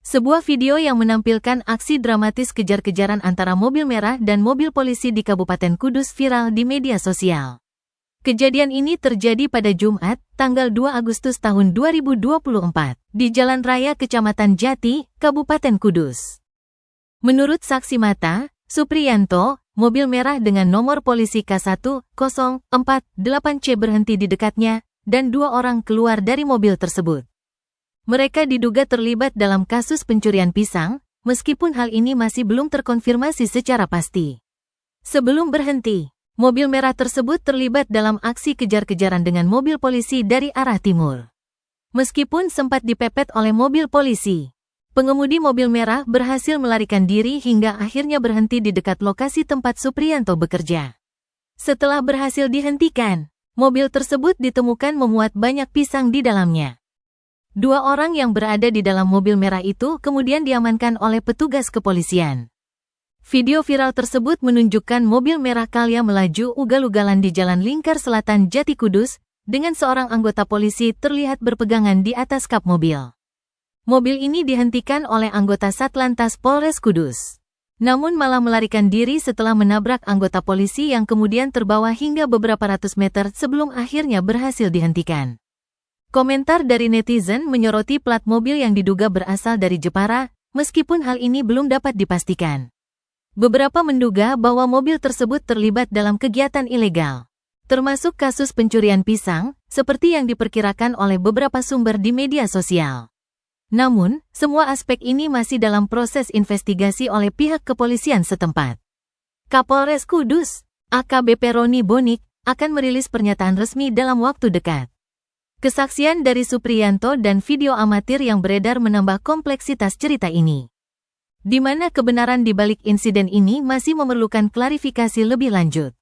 Sebuah video yang menampilkan aksi dramatis kejar-kejaran antara mobil merah dan mobil polisi di Kabupaten Kudus viral di media sosial. Kejadian ini terjadi pada Jumat, tanggal 2 Agustus tahun 2024, di Jalan Raya Kecamatan Jati, Kabupaten Kudus. Menurut saksi mata, Supriyanto, mobil merah dengan nomor polisi K1048C berhenti di dekatnya, dan dua orang keluar dari mobil tersebut. Mereka diduga terlibat dalam kasus pencurian pisang, meskipun hal ini masih belum terkonfirmasi secara pasti. Sebelum berhenti, mobil merah tersebut terlibat dalam aksi kejar-kejaran dengan mobil polisi dari arah timur. Meskipun sempat dipepet oleh mobil polisi, pengemudi mobil merah berhasil melarikan diri hingga akhirnya berhenti di dekat lokasi tempat Supriyanto bekerja. Setelah berhasil dihentikan, mobil tersebut ditemukan memuat banyak pisang di dalamnya. Dua orang yang berada di dalam mobil merah itu kemudian diamankan oleh petugas kepolisian. Video viral tersebut menunjukkan mobil merah Calya melaju ugal-ugalan di Jalan Lingkar Selatan Jati Kudus, dengan seorang anggota polisi terlihat berpegangan di atas kap mobil. Mobil ini dihentikan oleh anggota Satlantas Polres Kudus. Namun malah melarikan diri setelah menabrak anggota polisi yang kemudian terbawa hingga beberapa ratus meter sebelum akhirnya berhasil dihentikan. Komentar dari netizen menyoroti plat mobil yang diduga berasal dari Jepara, meskipun hal ini belum dapat dipastikan. Beberapa menduga bahwa mobil tersebut terlibat dalam kegiatan ilegal, termasuk kasus pencurian pisang, seperti yang diperkirakan oleh beberapa sumber di media sosial. Namun, semua aspek ini masih dalam proses investigasi oleh pihak kepolisian setempat. Kapolres Kudus, AKBP Roni Bonik, akan merilis pernyataan resmi dalam waktu dekat. Kesaksian dari Supriyanto dan video amatir yang beredar menambah kompleksitas cerita ini, di mana kebenaran di balik insiden ini masih memerlukan klarifikasi lebih lanjut.